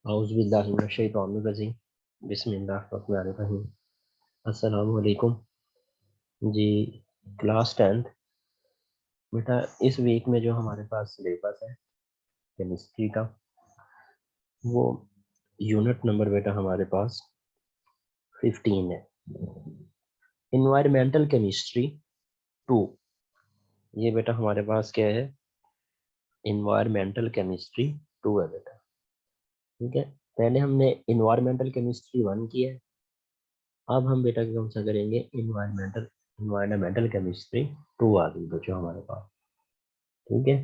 औज़ुबिल्लाहिमिनश्शैतानिर्रजीम बिस्मिल्लाहिर्रहमानिर्रहीम। अस्सलामु अलैकुम जी। क्लास 10th बेटा, इस वीक में जो हमारे पास सिलेबस है केमिस्ट्री का, वो यूनिट नंबर बेटा हमारे पास 15 है। Environmental chemistry 2। ये बेटा हमारे पास क्या है? इन्वायरमेंटल केमिस्ट्री 2 है बेटा। ठीक है, पहले हमने इन्वायरमेंटल केमिस्ट्री 1 की है। अब हम बेटा कौन सा करेंगे? इन्वायरमेंटल केमिस्ट्री 2 आ गई बच्चों हमारे पास। ठीक है,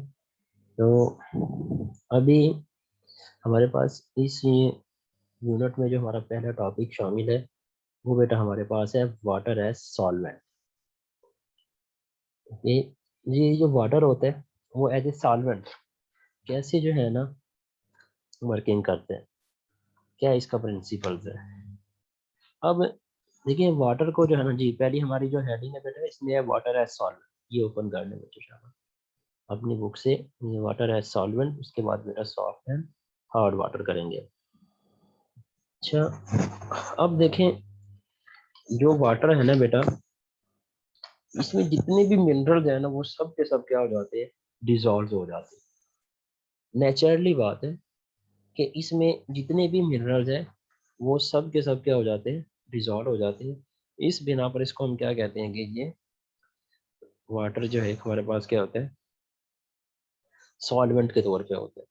तो अभी हमारे पास इस यूनिट में जो हमारा पहला टॉपिक शामिल है वो बेटा हमारे पास है वाटर एज सॉल्वेंट। ये ये जो वाटर होता है वो एज ए सॉल्वेंट कैसे जो है ना वर्किंग करते हैं, क्या इसका प्रिंसिपल्स है। अब देखिए, वाटर को जो है ना जी, पहली हमारी जो हेडिंग है बेटा इसमें है वाटर एज सॉल्वेंट। ये ओपन करने में शाबाश अपनी बुक से, ये वाटर एज सॉल्वेंट, उसके बाद बेटा सॉफ्ट एंड हार्ड वाटर करेंगे। अच्छा, अब देखें, जो वाटर है ना बेटा, इसमें जितने भी मिनरल्स हैं ना वो सब के सब क्या हो जाते हैं? डिजॉल्व हो जाते हैं। नेचुरली बात है कि इसमें जितने भी मिनरल्स हैं वो सब के सब क्या हो जाते हैं? डिजॉल्व हो जाते हैं। इस बिना पर इसको हम क्या कहते हैं कि ये वाटर जो है हमारे पास क्या होता है? सॉल्वेंट के तौर पे होता है।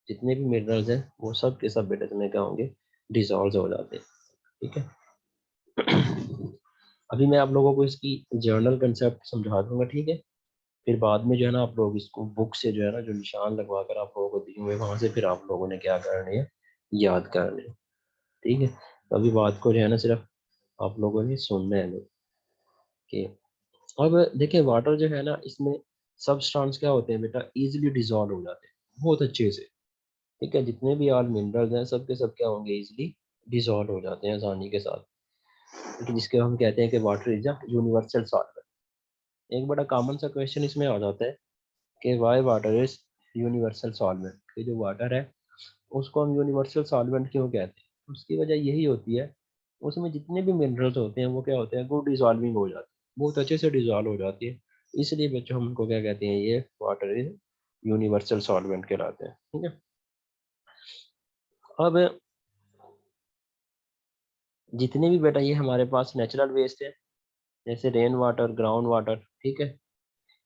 जितने भी मिनरल्स हैं वो सब के सब बेटा में क्या होंगे? डिजॉल्व हो जाते हैं। ठीक है, अभी मैं आप लोगों को इसकी जर्नल कंसेप्ट समझा दूंगा। ठीक है, फिर बाद में जो है ना आप लोग इसको बुक से जो है ना जो निशान लगवा कर आप लोगों को दिए हुए वहां से फिर आप लोगों ने क्या करने हैं? याद करने हैं। ठीक है, तो अभी बात को जो है ना सिर्फ आप लोगों ने सुनना है नहीं कि अब देखिए, वाटर जो है ना इसमें सबस्टांस क्या होते हैं बेटा? इजीली डिजॉल्व हो जाते हैं बहुत अच्छे से। ठीक है, जितने भी ऑल मिनरल्स हैं सब के सब क्या होंगे? इजीली डिजॉल्व हो जाते हैं आसानी के साथ। ठीक है, जिसके हम कहते हैं कि water is a universal solvent. एक बड़ा कॉमन सा क्वेश्चन इसमें आ जाता है कि Y water is universal solvent, कि जो वाटर है उसको हम यूनिवर्सल सॉल्वेंट क्यों कहते हैं? उसकी वजह यही होती है, उसमें जितने भी मिनरल्स होते हैं वो क्या होते हैं? गुड डिजॉल्विंग हो जाते हैं, बहुत अच्छे से डिजॉल्व हो जाती है। इसलिए बच्चों हम उनको क्या कहते हैं? ये वाटर इज यूनिवर्सल सॉल्वेंट कहलाते हैं। ठीक है, अब जितने भी बेटा ये हमारे पास नेचुरल वेस्ट है, जैसे रेन वाटर, ग्राउंड वाटर, ठीक है,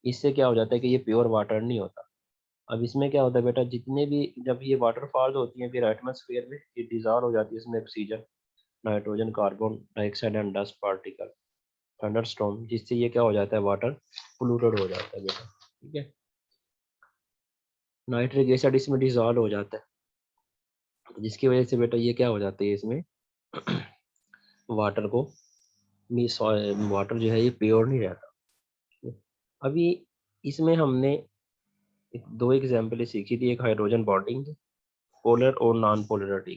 इससे क्या हो जाता है कि ये प्योर वाटर नहीं होता। अब इसमें क्या होता है बेटा, जितने भी जब ये वाटरफॉल्स होती हैं फिर एटमॉस्फेयर में ये डिजॉल्व हो जाती है, इसमें oxygen, nitrogen, carbon dioxide and dust particle, thunderstorm, जिससे ये क्या हो जाता है? वाटर पोल्यूटेड हो जाता है बेटा। ठीक है, नाइट्रिक एसिड इसमें डिजॉल्व हो जाता है, जिसकी वजह से बेटा ये क्या हो जाता है? इसमें वाटर को वाटर जो है ये प्योर नहीं रहता। अभी इसमें हमने दो एग्जाम्पल सीखी थी, एक हाइड्रोजन बॉन्डिंग, पोलर और नॉन पोलरिटी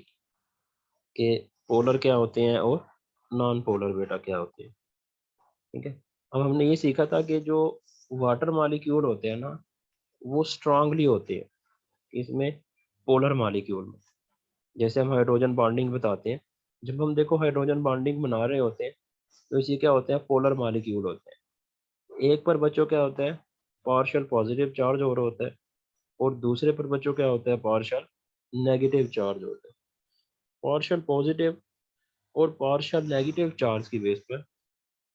के, पोलर क्या होते हैं और नॉन पोलर बेटा क्या होते हैं। ठीक है, अब हमने ये सीखा था कि जो वाटर मॉलिक्यूल होते हैं ना वो स्ट्रांगली होते हैं इसमें पोलर मॉलिक्यूल में। जैसे हम हाइड्रोजन बॉन्डिंग बताते हैं, जब हम देखो हाइड्रोजन बॉन्डिंग बना रहे होते हैं तो इसे क्या होते हैं? पोलर मॉलिक्यूल होते हैं। एक पर बच्चों क्या होता है? पार्शियल पॉजिटिव चार्ज हो रहा होता है, और दूसरे पर बच्चों क्या होता है? पार्शियल नेगेटिव चार्ज होता है। पार्शियल पॉजिटिव और पार्शियल नेगेटिव चार्ज की बेस पर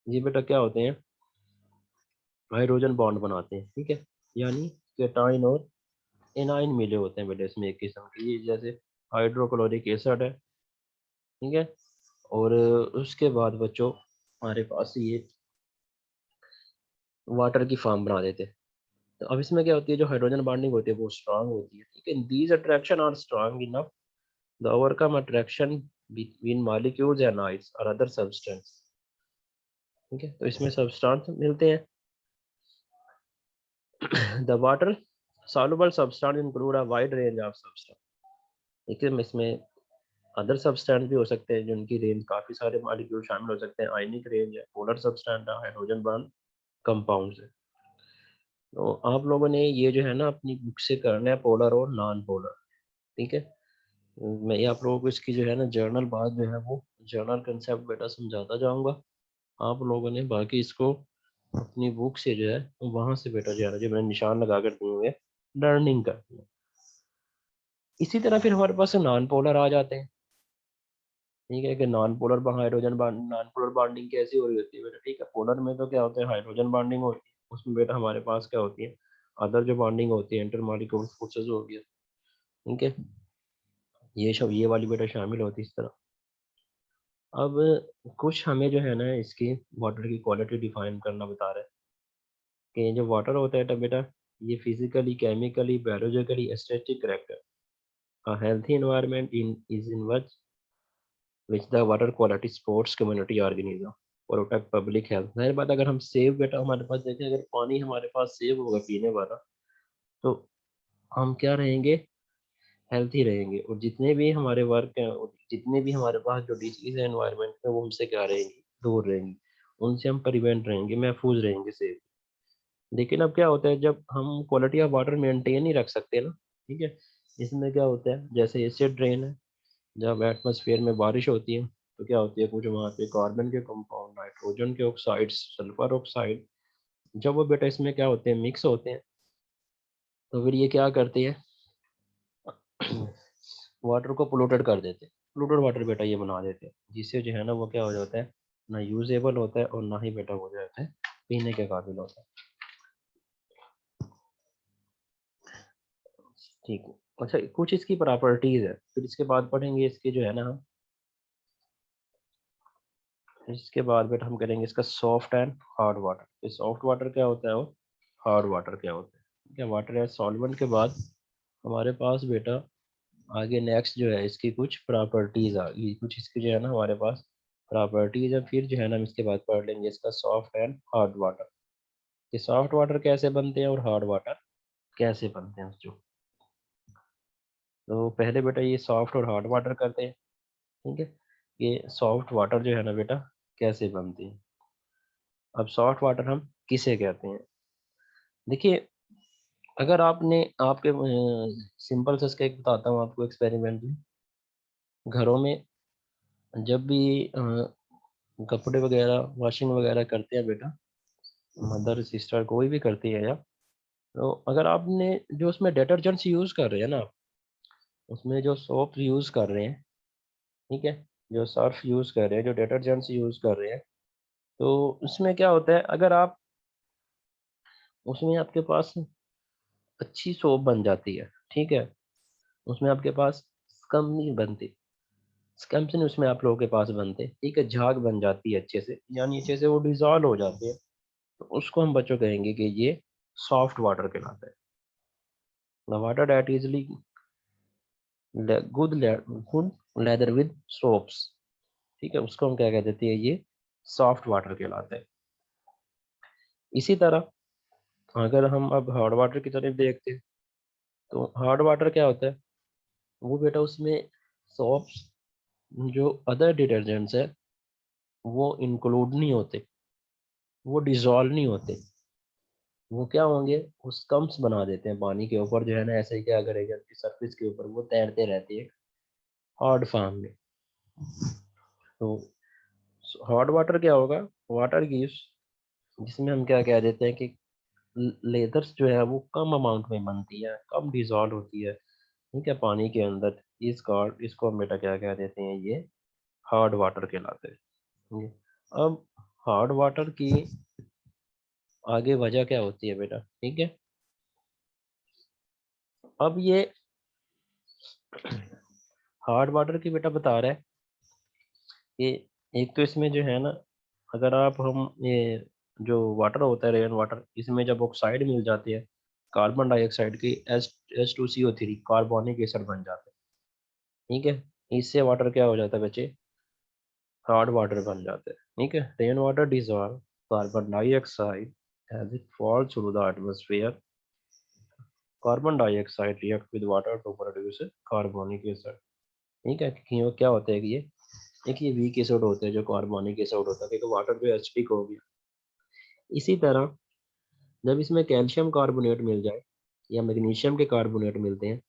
ये बेटा क्या होते हैं? हाइड्रोजन बॉन्ड बनाते हैं। ठीक है, यानी केटाइन और एनाइन मिले होते हैं बेटा इसमें एक किस्म की, ये जैसे हाइड्रोक्लोरिक एसिड है। ठीक है, और उसके बाद बच्चों हमारे पास ये वाटर की फॉर्म बना देते हैं। तो अब इसमें क्या होती है? जो हाइड्रोजन बॉन्डिंग होती है वो स्ट्रांग होती है। ठीक है, these attraction are strong enough the overcome attraction between molecules and ions और अदर सब्सटेंस। ठीक है, तो इसमें सब्सटेंस मिलते हैं। The water soluble substance include a wide range of substance। देखिए, इसमें अदर सब्सटेंस भी हो सकते हैं जिनकी रेंज काफी सारे मॉलिक्यूल शामिल हो सकते हैं। आयनिक रेंज है, पोलर सब्सटेंस है, हाइड्रोजन बॉन्ड कंपाउंड्स है। तो आप लोगों ने ये जो है ना अपनी बुक से करना है पोलर और नॉन पोलर। ठीक है, मैं आप लोगों को इसकी जो है ना जर्नल बात जो है वो जर्नल कंसेप्ट बेटा समझाता जाऊंगा। आप लोगों ने बाकी इसको अपनी बुक से जो है वहां से बेटा जो है ना जो मैंने निशान लगा कर दिए हुए लर्निंग करनी है। इसी तरह फिर हमारे पास नॉन पोलर आ जाते हैं। ठीक है कि non polar hydrogen non polar bonding कैसी हो रही होती है बेटा? ठीक है, पोलर में तो क्या होता है हाइड्रोजन बॉन्डिंग होती है, उसमें बेटा हमारे पास क्या होती है अदर जो बॉन्डिंग होती है इंटर मॉलिक्यूलर फोर्सेस हो गया। ठीक है, ये सब ये वाली बेटा शामिल होती है इस तरह। अब कुछ हमें जो है ना इसकी वाटर की क्वालिटी डिफाइन करना बता रहा है कि जो वाटर होता है बेटा ये physically chemically biologically aesthetic character a healthy environment in is in which the water quality supports community organism protect public health। जाहिर बात अगर हम सेव बेटा हमारे पास देखें अगर पानी हमारे पास सेव होगा पीने वाला तो हम क्या रहेंगे हेल्थी रहेंगे और जितने भी हमारे वर्क हैं और जितने भी हमारे पास जो डिजीज है एनवायरनमेंट में वो हमसे क्या रहेंगी दूर रहेंगी, उनसे हम प्रिवेंट रहेंगे महफूज रहेंगे सेफ। लेकिन अब क्या होता है जब हम क्वालिटी ऑफ वाटर मेंटेन नहीं रख सकते ना, ठीक है, इसमें क्या होता है जैसे एसिड ड्रेन है, जब एटमॉस्फेयर में बारिश होती है तो क्या होती है कुछ वहाँ पे कार्बन के कंपाउंड नाइट्रोजन के ऑक्साइड्स सल्फर ऑक्साइड जब वो बेटा इसमें क्या होते हैं मिक्स होते हैं तो फिर ये क्या करते हैं वाटर को पोल्यूटेड कर देते हैं। पोल्यूटेड वाटर बेटा ये बना देते हैं जिससे जो है ना वो क्या हो जाता है ना यूजेबल होता है और ना ही बेटा हो जाता है पीने के काबिल होता है। ठीक है, अच्छा कुछ इसकी प्रॉपर्टीज है फिर इसके बाद पढ़ेंगे इसके जो है ना हम इसके बाद बेटा हम करेंगे इसका soft and hard water. Soft water क्या होता है और हार्ड वाटर क्या होता है? ठीक है, वाटर एज सॉल्वेंट के बाद हमारे पास बेटा आगे नेक्स्ट जो है इसकी कुछ प्रॉपर्टीज आ गई, कुछ इसकी जो है ना हमारे पास प्रॉपर्टीज है फिर जो है ना हम इसके बाद पढ़ लेंगे इसका सॉफ्ट एंड हार्ड वाटर। ये सॉफ्ट वाटर कैसे बनते हैं और हार्ड वाटर कैसे बनते हैं जो। तो पहले बेटा ये सॉफ्ट और हार्ड वाटर करते हैं। ठीक है, ये सॉफ्ट वाटर जो है ना बेटा कैसे बनती है। अब सॉफ्ट वाटर हम किसे कहते हैं? देखिए अगर आपने आपके सिंपल से इसका एक बताता हूँ आपको एक्सपेरिमेंट में घरों में जब भी कपड़े वगैरह वॉशिंग वगैरह करते हैं बेटा मदर सिस्टर कोई भी करती है या तो अगर आपने जो उसमें डिटर्जेंट्स यूज़ कर रहे हैं ना उसमें जो सोप यूज़ कर रहे हैं, ठीक है, जो सर्फ यूज़ कर रहे हैं जो डिटर्जेंट्स यूज़ कर रहे हैं तो उसमें क्या होता है अगर आप उसमें आपके पास अच्छी सोप बन जाती है, ठीक है, उसमें आपके पास स्कम नहीं बनती, स्कम्स नहीं उसमें आप लोगों के पास बनते, ठीक है, झाग बन जाती है अच्छे से यानी अच्छे से वो डिजॉल्व हो जाते हैं तो उसको हम बच्चों कहेंगे कि ये सॉफ्ट वाटर कहलाता है। The water that easily good good lather with soaps, ठीक है, उसको हम क्या कह देते हैं ये सॉफ्ट वाटर कहलाता है। इसी तरह अगर हम अब हार्ड वाटर की तरफ देखते हैं तो हार्ड वाटर क्या होता है वो बेटा उसमें सोप्स जो अदर डिटर्जेंट्स है वो इंक्लूड नहीं होते, वो डिजॉल्व नहीं होते, वो क्या होंगे वो स्कम्स बना देते हैं पानी के ऊपर जो है ना ऐसे ही क्या करेगा उनकी सरफेस के ऊपर वो तैरते रहते हैं हार्ड फॉर्म में। तो हॉट वाटर क्या होगा वाटर गिव्स जिसमें हम क्या कह देते हैं कि लेदर्स जो है वो कम अमाउंट में बनती है कम डिजॉल्व होती है, ठीक है, पानी के अंदर इस कार्ड इसको हम बेटा क्या कह देते हैं ये हार्ड वाटर कहलाते हैं। ठीक है? अब हार्ड वाटर की आगे वजह क्या होती है बेटा, ठीक है, अब ये हार्ड वाटर की बेटा बता रहा है कि एक तो इसमें जो है ना अगर आप हम ये जो वाटर होता है रेन वाटर इसमें जब ऑक्साइड मिल जाती है कार्बन डाइऑक्साइड की H2CO3 कार्बोनिक एसिड बन जाते हैं, ठीक है, इससे वाटर क्या हो जाता है बच्चे हार्ड वाटर बन जाते हैं। ठीक है, rain water dissolve carbon dioxide as it falls through the atmosphere, carbon dioxide react with water to produce carbonic acid. ठीक है, क्योंकि वो क्या होता है कि ये एक ये वीक एसिड होते हैं जो कार्बोनिक एसिड होता है क्योंकि वाटर जो एसिडिक हो गया। इसी तरह जब इसमें कैल्शियम कार्बोनेट मिल जाए या मैग्नीशियम के कार्बोनेट मिलते हैं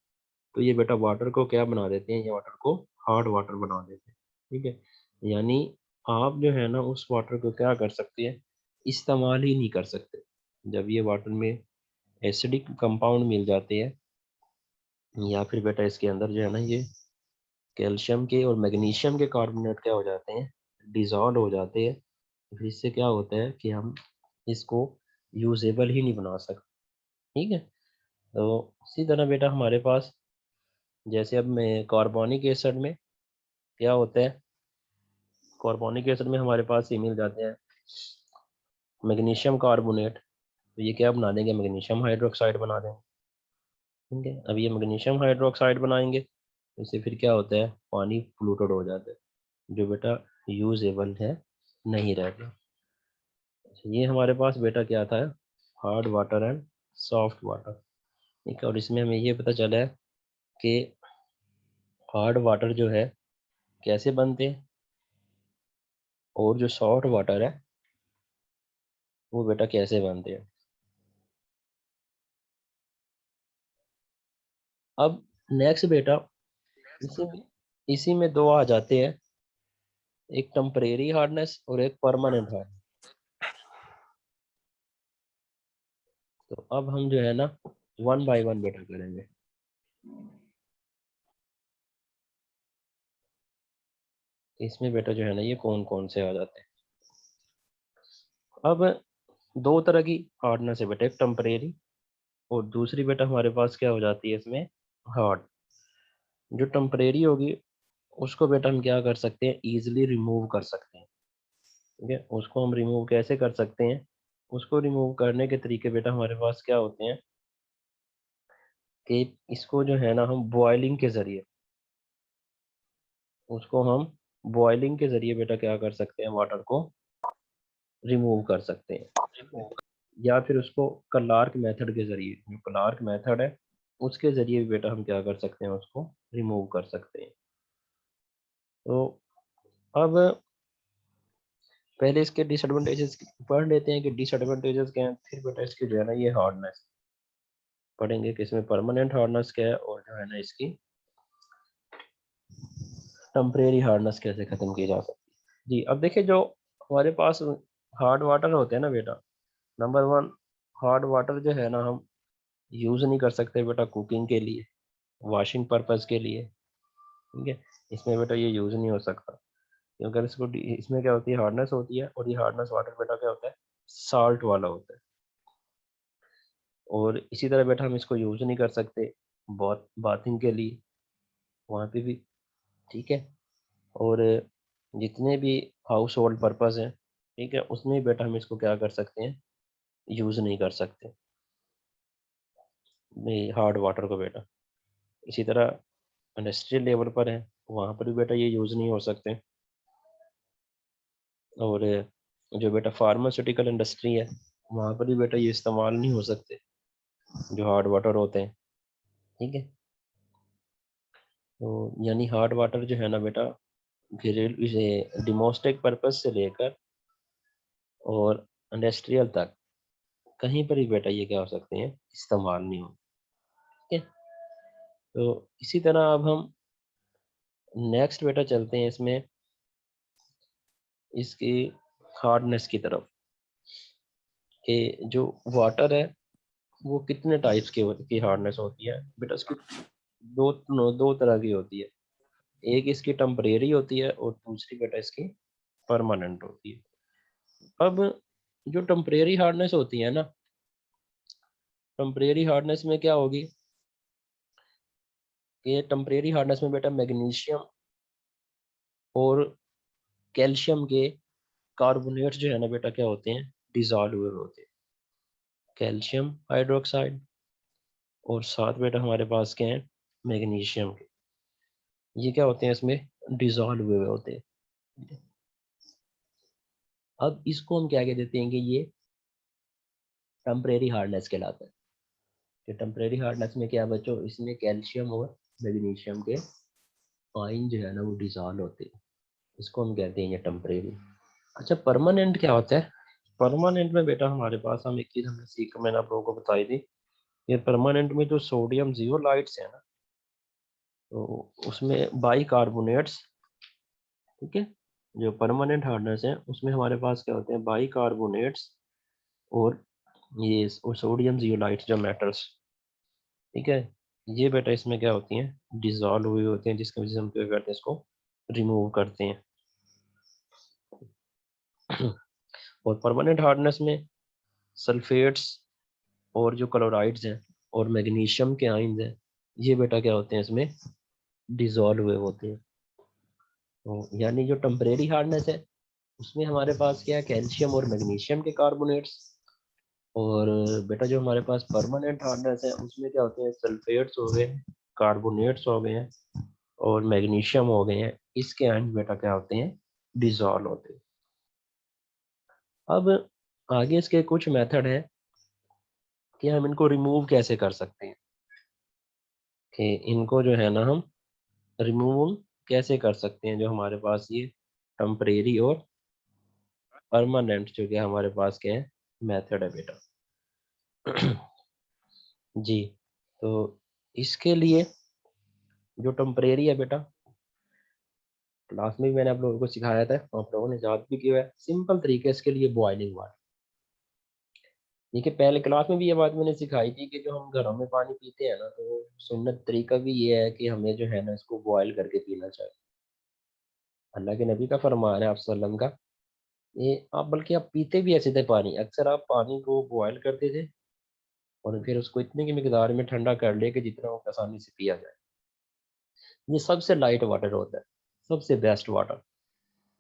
तो ये बेटा वाटर को क्या बना देते हैं, ये वाटर को हार्ड वाटर बना देते हैं। ठीक है, यानी आप जो है ना उस वाटर को क्या कर सकते हैं, इस्तेमाल ही नहीं कर सकते। जब ये वाटर में एसिडिक कंपाउंड मिल जाते हैं या फिर बेटा इसके अंदर जो है ना ये कैल्शियम के और मैग्नीशियम के कार्बोनेट क्या हो जाते हैं, डिजॉल्व हो जाते हैं। फिर इससे क्या होता है कि हम इसको यूजेबल ही नहीं बना सकते। ठीक है, तो इसी तरह बेटा हमारे पास जैसे अब मैं कार्बोनिक एसिड में क्या होता है, कार्बोनिक एसिड में हमारे पास ये मिल जाते हैं मैग्नीशियम कार्बोनेट, तो ये क्या बना देंगे, मैग्नीशियम हाइड्रोक्साइड बना देंगे। ठीक है, अब ये मैग्नीशियम हाइड्रोक्साइड बनाएंगे तो इससे फिर क्या होता है, पानी पोल्यूटेड हो जाता है जो बेटा यूजेबल है नहीं रहता। अच्छा, ये हमारे पास बेटा क्या था, hard water and soft water. ठीक है, और इसमें हमें ये पता चला है कि हार्ड वाटर जो है कैसे बनते हैं और जो सॉफ्ट वाटर है वो बेटा कैसे बनते हैं। अब नेक्स्ट बेटा इसी में दो आ जाते हैं, एक टेम्परेरी हार्डनेस और एक परमानेंट हार्डनेस। तो अब हम जो है ना वन बाय वन बेटा करेंगे। इसमें बेटा जो है ना ये कौन कौन से आ जाते हैं। अब दो तरह की हार्डनेस है बेटा, एक टेम्परेरी और दूसरी बेटा हमारे पास क्या हो जाती है इसमें, हार्ड। जो टेम्परेरी होगी उसको बेटा हम क्या कर सकते हैं, इजीली रिमूव कर सकते हैं। ठीक है, उसको हम रिमूव कैसे कर सकते हैं, उसको रिमूव करने के तरीके बेटा हमारे पास क्या होते हैं कि इसको जो है ना हम बॉइलिंग के ज़रिए, उसको हम बॉइलिंग के ज़रिए बेटा क्या कर सकते हैं, वाटर को रिमूव कर सकते हैं। ठीक है, या फिर उसको क्लार्क मेथड के ज़रिए, जो क्लार्क मेथड है उसके ज़रिए भी बेटा हम क्या कर सकते हैं, उसको रिमूव कर सकते हैं। तो अब पहले इसके डिसएडवांटेजेस पढ़ लेते हैं कि डिसएडवांटेजेस क्या हैं, फिर बेटा इसकी जो है ना ये हार्डनेस पढ़ेंगे कि इसमें परमानेंट हार्डनेस क्या है और जो है ना इसकी टेम्परेरी हार्डनेस कैसे खत्म की जा सकती है। जी, अब देखिए जो हमारे पास हार्ड वाटर होते हैं ना बेटा, नंबर वन, हार्ड वाटर जो है ना हम यूज़ नहीं कर सकते बेटा कुकिंग के लिए, वॉशिंग पर्पज़ के लिए। ठीक है, इसमें बेटा ये यूज़ नहीं हो सकता क्योंकि अगर इसको इसमें क्या होती है, हार्डनेस होती है और ये हार्डनेस वाटर बेटा क्या होता है, साल्ट वाला होता है। और इसी तरह बेटा हम इसको यूज़ नहीं कर सकते बाथिंग के लिए, वहाँ पे भी। ठीक है, और जितने भी हाउस होल्ड पर्पज़ हैं, ठीक है, उसमें भी बेटा हम इसको क्या कर सकते हैं, यूज़ नहीं कर सकते नहीं हार्ड वाटर को बेटा। इसी तरह इंडस्ट्रियल लेवल पर है, वहाँ पर भी बेटा ये यूज़ नहीं हो सकते। और जो बेटा फार्मास्यूटिकल इंडस्ट्री है वहाँ पर भी बेटा ये इस्तेमाल नहीं हो सकते जो हार्ड वाटर होते हैं। ठीक है, तो यानी हार्ड वाटर जो है ना बेटा घरेलू इसे डोमेस्टिक पर्पज से लेकर और इंडस्ट्रियल तक कहीं पर भी बेटा ये क्या हो सकते हैं, इस्तेमाल नहीं हो। ठीक है, तो इसी तरह अब हम नेक्स्ट बेटा चलते हैं इसमें इसकी हार्डनेस की तरफ, कि जो वाटर है वो कितने टाइप्स की हार्डनेस होती है बेटा, इसकी दो तरह की होती है, एक इसकी टेम्परेरी होती है और दूसरी बेटा इसकी परमानेंट होती है। अब जो टेम्परेरी हार्डनेस होती है ना, टेम्परेरी हार्डनेस में क्या होगी कि टेम्परेरी हार्डनेस में बेटा मैग्नीशियम और कैल्शियम के कार्बोनेट्स जो है ना बेटा क्या होते हैं, डिजॉल्व हुए होते हैं, कैल्शियम हाइड्रोक्साइड और साथ बेटा हमारे पास क्या है, मैग्नीशियम के, ये क्या होते हैं इसमें डिजॉल्व हुए होते हैं। अब इसको हम क्या कह देते हैं कि ये टेम्परेरी हार्डनेस कहलाता है। कि टेम्परेरी हार्डनेस में क्या बच्चों, इसमें कैल्शियम और मैग्नीशियम के आयन जो है ना वो डिसॉल्व होते हैं, इसको हम कहते हैं ये टेम्परेरी। अच्छा, परमानेंट क्या होता है, परमानेंट में बेटा हमारे पास हम एक चीज़ हमने सीख मैंने आप लोगों को बताई थी, ये परमानेंट में जो सोडियम जियोलाइट्स है ना, तो उसमें बाइकार्बोनेट्स, ठीक है, जो परमानेंट हार्डनेस है उसमें हमारे पास क्या होते हैं, बाइकार्बोनेट्स और ये सोडियम जियोलाइट जो मेटल्स, ठीक है, ये बेटा इसमें क्या होती हैं, डिजॉल्व हुए होते हैं, जिसकी वजह से हम क्या करते हैं, इसको रिमूव करते हैं। और परमानेंट हार्डनेस में सल्फेट्स और जो क्लोराइड्स हैं और मैग्नीशियम के आयन्स हैं, ये बेटा क्या होते हैं, इसमें डिजॉल्व हुए होते हैं। तो यानी जो टेम्परेरी हार्डनेस है उसमें हमारे पास क्या है, कैल्शियम और मैग्नीशियम के कार्बोनेट्स। और बेटा जो हमारे पास परमानेंट हार्डनेस है उसमें क्या होते हैं, सल्फेट्स हो गए, कार्बोनेट्स हो गए हैं और मैग्नीशियम हो गए हैं, इसके आयन बेटा क्या होते हैं, डिजॉल्व होते हैं। अब आगे इसके कुछ मेथड है कि हम इनको रिमूव कैसे कर सकते हैं, कि इनको जो है ना हम रिमूव कैसे कर सकते हैं, जो हमारे पास ये टेम्परेरी और परमानेंट जो कि हमारे पास क्या है, मेथड है बेटा। जी, तो इसके लिए जो टेम्परेरी है बेटा, क्लास में भी मैंने आप लोगों को सिखाया था, आप लोगों ने याद भी किया है, सिंपल तरीके इसके लिए बॉइलिंग वाटर। देखिए पहले क्लास में भी ये बात मैंने सिखाई थी कि जो हम घरों में पानी पीते हैं ना, तो सुन्नत तरीका भी ये है कि हमें जो है ना इसको बॉयल करके पीना चाहिए। अल्लाह के नबी का फरमान है आप सल्लम का, ये आप बल्कि आप पीते भी ऐसे थे पानी, अक्सर आप पानी को बॉयल करते थे और फिर उसको इतने की मिकदार में ठंडा कर ले कि जितना वो आसानी से पिया जाए। ये सबसे लाइट वाटर होता है, सबसे बेस्ट वाटर।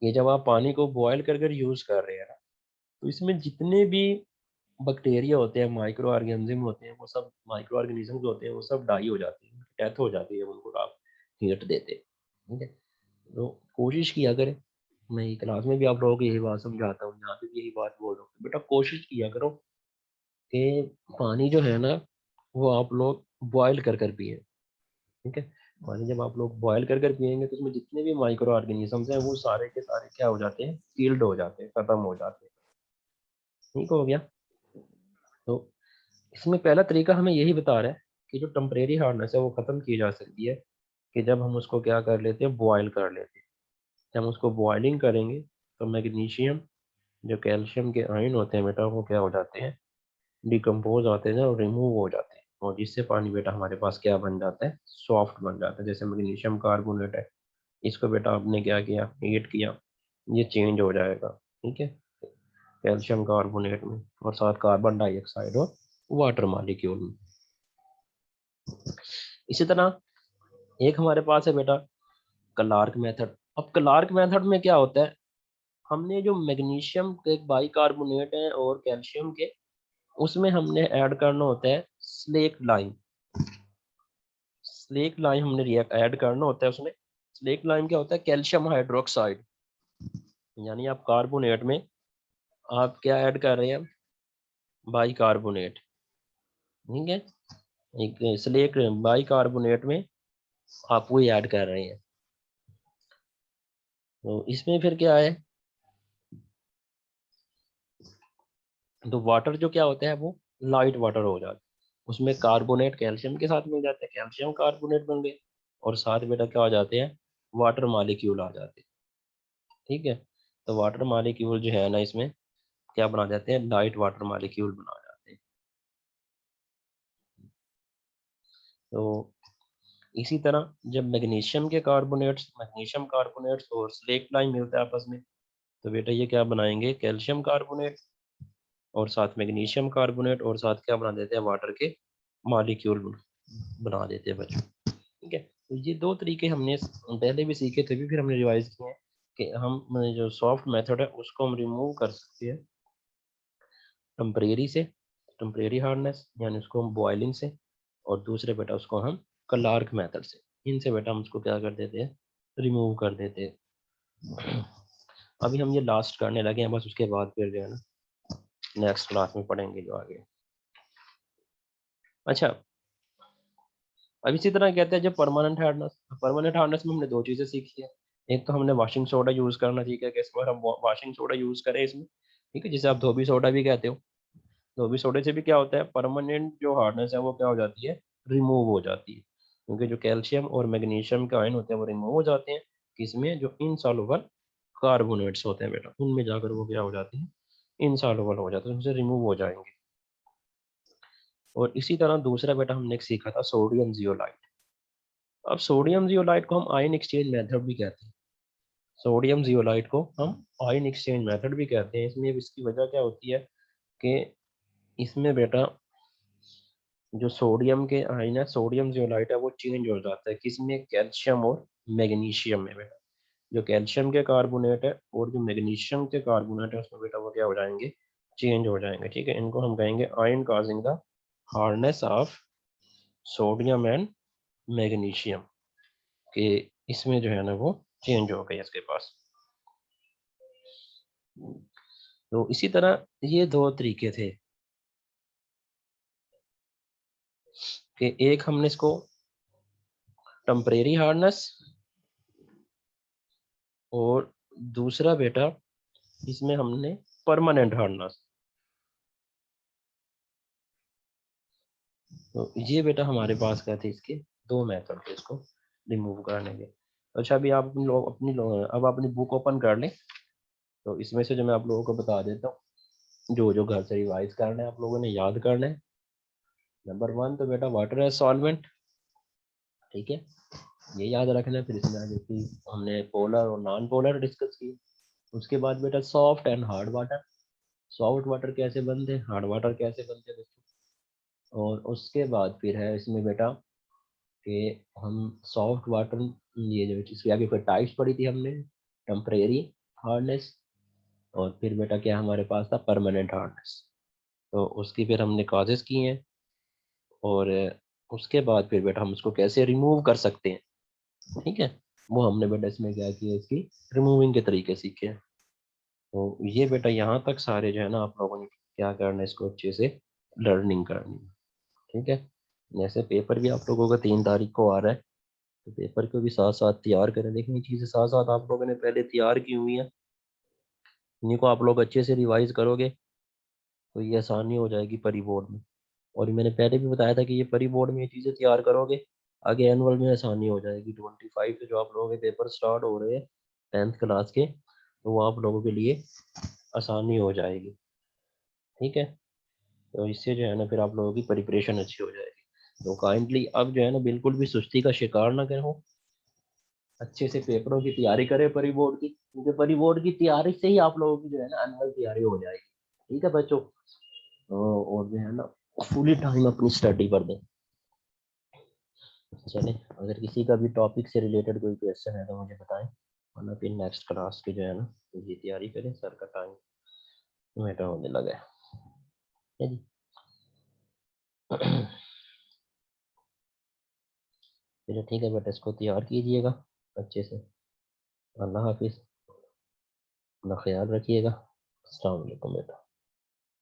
ये जब आप पानी को बॉयल कर कर यूज़ कर रहे हैं ना, तो इसमें जितने भी बैक्टीरिया होते हैं, माइक्रो ऑर्गेनिज्म होते हैं, वो सब माइक्रो ऑर्गेनिजम्स होते हैं, वो सब डाई हो जाते हैं, डेथ हो जाती है उनको आप हीट देते, ठीक है। तो कोशिश किया करें, मैं ये क्लास में भी आप लोगों को यही बात समझाता हूँ, यहाँ पे भी यही बात बोल रहा हूँ, बेटा कोशिश किया करो कि पानी जो है ना वो आप लोग बॉयल कर कर पिए, ठीक है। पानी जब आप लोग बॉयल कर कर पिएंगे तो उसमें जितने भी माइक्रो ऑर्गेनिजम्स हैं वो सारे के सारे क्या हो जाते हैं, किल्ड हो जाते हैं, खत्म हो जाते हैं, ठीक हो गया। तो इसमें पहला तरीका हमें यही बता रहा है कि जो टेम्परेरी हार्डनेस है वो ख़त्म की जा सकती है कि जब हम उसको क्या कर लेते हैं, बॉयल कर लेते हैं। जब हम उसको बॉइलिंग करेंगे तो मैग्नीशियम, जो कैल्शियम के आयन होते हैं बेटा, वो क्या हो जाते हैं, डिकम्पोज आते हैं और रिमूव हो जाते हैं, और जिससे पानी बेटा हमारे पास क्या बन जाता है, सॉफ्ट बन जाता है। जैसे मैग्नीशियम कार्बोनेट है, इसको बेटा आपने क्या किया, हीट किया, ये चेंज हो जाएगा, ठीक है, कैल्शियम कार्बोनेट में और साथ कार्बन डाइऑक्साइड और वाटर मॉलिक्यूल में। इसी तरह एक हमारे पास है बेटा क्लार्क मेथड। अब क्लार्क मेथड में क्या होता है, हमने जो मैग्नीशियम के बाइकार्बोनेट है और कैल्शियम के, उसमें हमने ऐड करना होता है स्लेक लाइम। स्लेक लाइम हमने रिएक्ट ऐड करना होता है उसमें। स्लेक लाइम क्या होता है, कैल्शियम हाइड्रोक्साइड, यानी आप कार्बोनेट में आप क्या ऐड कर रहे हैं, बाइकार्बोनेट, ठीक है, एक स्लेक बाइकार्बोनेट में आप वो ऐड कर रहे हैं। तो इसमें फिर क्या है, तो वाटर जो क्या होता है वो लाइट वाटर हो जाता है, उसमें कार्बोनेट कैल्शियम के साथ मिल जाते हैं, कैल्शियम कार्बोनेट बन गए, और साथ बेटा क्या हो जाते हैं, वाटर मॉलिक्यूल आ जाते हैं, ठीक है। तो वाटर मॉलिक्यूल जो है ना इसमें क्या बना जाते हैं, लाइट वाटर मॉलिक्यूल बना जाते हैं। तो इसी तरह जब मैग्नीशियम कार्बोनेट्स और स्लेक लाइम मिलता है आपस में, तो बेटा ये क्या बनाएंगे, कैल्शियम कार्बोनेट और साथ मैग्नीशियम कार्बोनेट और साथ क्या बना देते हैं, वाटर के मॉलिक्यूल बना देते हैं बच्चों, ठीक है। तो ये दो तरीके हमने पहले भी सीखे थे भी, फिर हमने रिवाइज किए हैं कि हम जो सॉफ्ट मेथड है उसको हम रिमूव कर सकते हैं टेम्परेरी से, टेम्परेरी हार्डनेस यानी उसको हम बॉइलिंग से, और दूसरे बेटा उसको हम क्लार्क मेथड से, इनसे बेटा हम उसको क्या कर देते हैं, रिमूव कर देते हैं। अभी हम ये लास्ट करने लगे हैं बस, उसके बाद फिर जो है ना नेक्स्ट क्लास में पढ़ेंगे जो आगे। अच्छा, अब इसी तरह कहते हैं जब परमानेंट हार्डनेस में हमने दो चीज़ें सीखी है। एक तो हमने वाशिंग सोडा यूज़ करना सीखा है कि इस बार हम वाशिंग सोडा यूज़ करें इसमें, ठीक है, जिसे आप धोबी सोडा भी कहते हो। धोबी सोडे से भी क्या होता है, परमानेंट जो हार्डनेस है वो क्या हो जाती है, रिमूव हो जाती है। क्योंकि जो कैल्शियम और मैग्नीशियम के आयन होते हैं वो रिमूव हो जाते हैं किसमें, जो इनसॉल्युबल कार्बोनेट्स होते हैं बेटा, उनमें जाकर वो क्या हो जाते हैं, इनसॉल्युबल हो जाते हैं, उनसे रिमूव हो जाएंगे। और इसी तरह दूसरा बेटा हमने एक सीखा था सोडियम जियोलाइट। अब सोडियम जियोलाइट को हम आयन एक्सचेंज मेथड भी कहते हैं, सोडियम जियोलाइट को हम आयन एक्सचेंज मेथड भी कहते हैं। इसमें इसकी वजह क्या होती है कि इसमें बेटा जो सोडियम के आयन है, सोडियम जियोलाइट है, वो चेंज हो जाता है किसमें, कैल्शियम और मैग्नीशियम में बेटा। जो कैल्शियम के कार्बोनेट है और जो मैग्नीशियम के कार्बोनेट है उसमें बेटा वो क्या हो जाएंगे, चेंज हो जाएंगे। ठीक है, इनको हम कहेंगे ion causing the hardness of sodium and magnesium, कि इसमें जो है ना वो चेंज हो गई इसके पास। तो इसी तरह ये दो तरीके थे कि एक हमने इसको टेम्परेरी हार्डनेस और दूसरा बेटा इसमें हमने परमानेंट हार्डनेस। तो ये बेटा हमारे पास क्या थे, इसके दो मेथड थे इसको रिमूव करने के। अच्छा अभी आप लोग अब अपनी बुक ओपन कर लें, तो इसमें से जो मैं आप लोगों को बता देता हूँ, जो जो घर से रिवाइज करना है आप लोगों ने याद करना है। नंबर 1 तो बेटा वाटर एज सॉल्वेंट, ठीक है, ये याद रखना है। फिर इसमें आगे की हमने पोलर और नॉन पोलर डिस्कस की। उसके बाद बेटा soft and hard water, soft water कैसे बनते हैं, हार्ड वाटर कैसे बनते हैं दोस्तों। और उसके बाद फिर है इसमें बेटा कि हम सॉफ्ट वाटर, ये जो इसके आगे फिर टाइप्स पढ़ी थी हमने, टेम्परेरी हार्डनेस, और फिर बेटा क्या हमारे पास था, परमानेंट हार्डनेस। तो उसकी फिर हमने कॉजेज की हैं, और उसके बाद फिर बेटा हम उसको कैसे रिमूव कर सकते हैं, ठीक है, वो हमने बेटा इसमें क्या किया, इसकी रिमूविंग के तरीके सीखे हैं। तो ये बेटा यहाँ तक सारे जो है ना आप लोगों ने क्या करना है, इसको अच्छे से लर्निंग करनी है, ठीक है। जैसे पेपर भी आप लोगों का 3 तारीख को आ रहा है, तो पेपर को भी साथ साथ तैयार करें। देखिए चीज़ें साथ साथ आप लोगों ने पहले तैयार की हुई हैं, इन्हीं को आप लोग अच्छे से रिवाइज करोगे तो ये आसानी हो जाएगी परी बोर्ड में। और मैंने पहले भी बताया था कि ये परी बोर्ड में ये चीज़ें तैयार करोगे, आगे एनुअल में आसानी हो जाएगी। 25 से जो आप लोगों के पेपर स्टार्ट हो रहे हैं 10th क्लास के, तो वो आप लोगों के लिए आसानी हो जाएगी, ठीक है। तो इससे जो है ना फिर आप लोगों की प्रिपरेशन अच्छी हो जाएगी। तो काइंडली अब जो है ना बिल्कुल भी सुस्ती का शिकार ना करो, अच्छे से पेपरों की तैयारी करें परी बोर्ड की, क्योंकि परी बोर्ड की तैयारी से ही आप लोगों की जो है ना एनुअल तैयारी हो जाएगी, ठीक है बच्चों। और जो है ना फुली टाइम अपनी स्टडी पर दें। चले, अगर किसी का भी टॉपिक से रिलेटेड कोई क्वेश्चन है तो मुझे बताएं, वरना फिर नेक्स्ट क्लास की जो है ना ये तैयारी करें, सर का टाइम मेटर होने लगा है जी। चलिए ठीक है बेटा, इसको तैयार कीजिएगा अच्छे से। अल्लाह हाफिज़, अपना ख्याल रखिएगा। अस्सलाम वालेकुम बेटा।